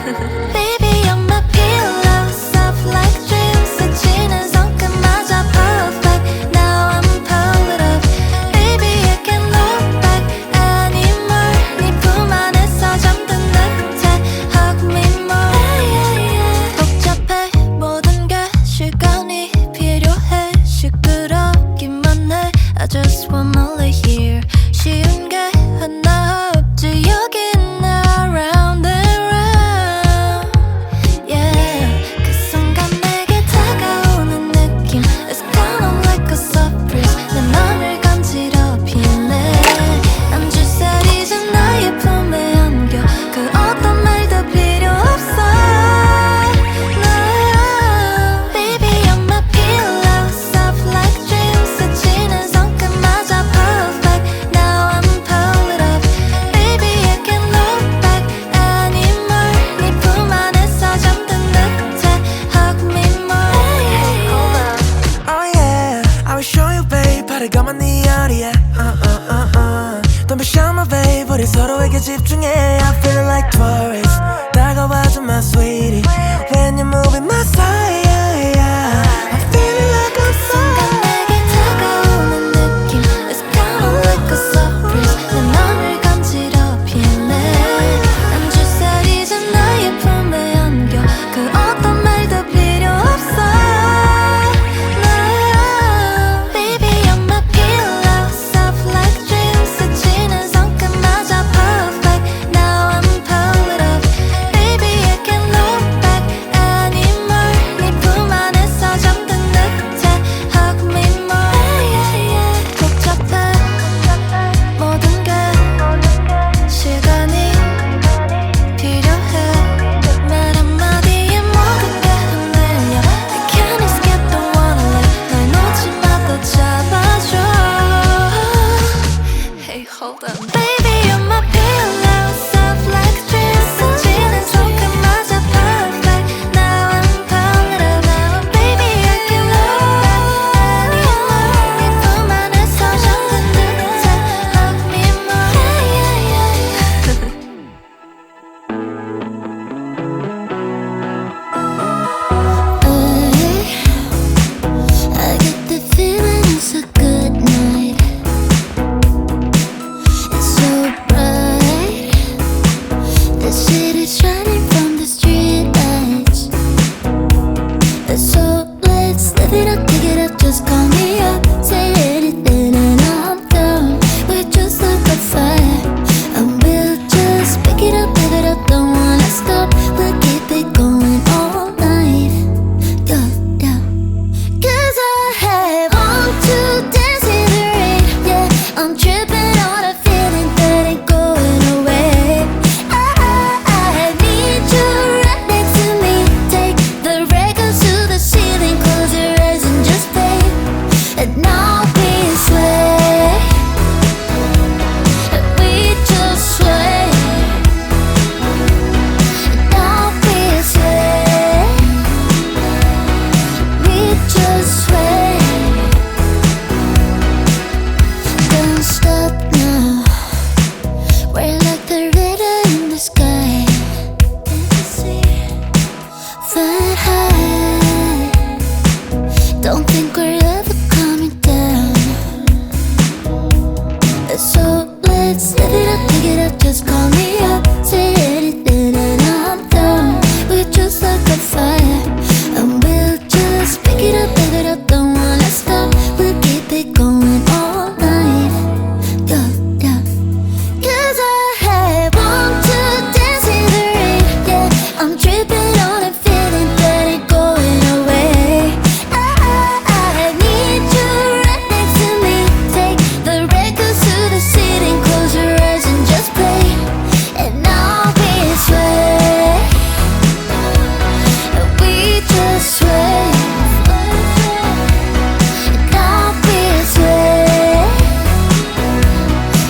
Baby, you're my pillow, soft like dreams. 스치는 손끝마저 perfect. Now I'm pulled up. Baby, I can't look back anymore. 네 품 안에서 잠든 듯해. Hug me more. 복잡해 모든 게 시간이 필요해. 시끄럽기만 해. I just wanna lay here. 쉬운 게 하나 없지 여기는 around and round. Yeah, 그 순간 내게 다가오는 느낌. It's kind of like a surprise. 내 맘을 간지럽히네. 난 주사리진 나의 품에 안겨. 그 어떤 말도 필요 없어. No. Baby, you're my pillow, soft like dreams. 스치는 손끝마저 perfect. Now I'm pulled up. Baby, I can't look back anymore. 네 품 안에서 잠든 듯해. Hug me more. Hold up. Oh yeah, I will show you babe 바르가만 네 어리에 Don't be shy my babe 우리 서로에게 집중해 I feel like tourists 다가와줘 my sweetie When you're moving my side I'm feeling like I'm 순간 내게 다가오는 느낌. It's kind of like a surprise. 내 맘을 간지럽히네. 난 주사리진 나의 품에 안겨. 그 어떤 말도 필요 없어. No. Baby, you're my pillow, soft like dreams. 스치는 손끝마저 perfect. Now I'm pulled up. Baby, I can't look back anymore. 네 품 안에서 잠든 듯해. Hug me more. 복잡해 모든 게 시간이 필요해. 말 한마디에 모든 게 흔들려. I can't escape the one life. 날 놓치마다 잡아줘. Hey, hold on. Baby, you're my pillow, soft like dreams. 스치는 손끝마저 perfect. Now I'm pulled up. Baby, I can't look back anymore. 네 품 안에서 잠든 듯해. Hug me more. I get the feeling it's a good night. It's so bright. The city's shining from the street lights. So let's live it up, pick it up, just call me up. Say anything and I'm down. We're just like a fire, and we'll just pick it up, live it up, don't wanna stop. We'll keep it going all night. Yeah, yeah. 'Cause I want to dance in the rain. Yeah, I'm tripping on a feeling that ain't going away. I need you right next to me. Take the records to the ceiling, close your eyes and just play. And now we sway, and we just sway. And now we sway, we just sway. Don't stop now. We're like the river in the sky. Fly high. Don't think we're ever coming down. So let's live it up, pick it up, just call me up. Say anything and I'm down. We're just like a fire, and we'll just pick it up, live it up, don't wanna stop. We'll keep it going all night. Yeah, yeah. 'Cause I want to dance in the rain. Yeah, I'm tripping on a feeling that ain't going away. I need you right next to me. Take the records to the ceiling, close your eyes and just play. And now we sway, and we just sway. And now we sway,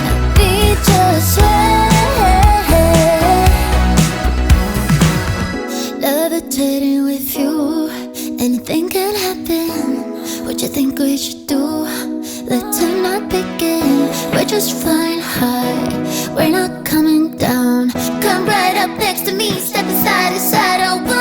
and we just sway. Levitating with you, anything can happen. What you think we should do? Let tonight begin. We're just flying high, we're not coming down. Come right up next to me, step side to side. Oh,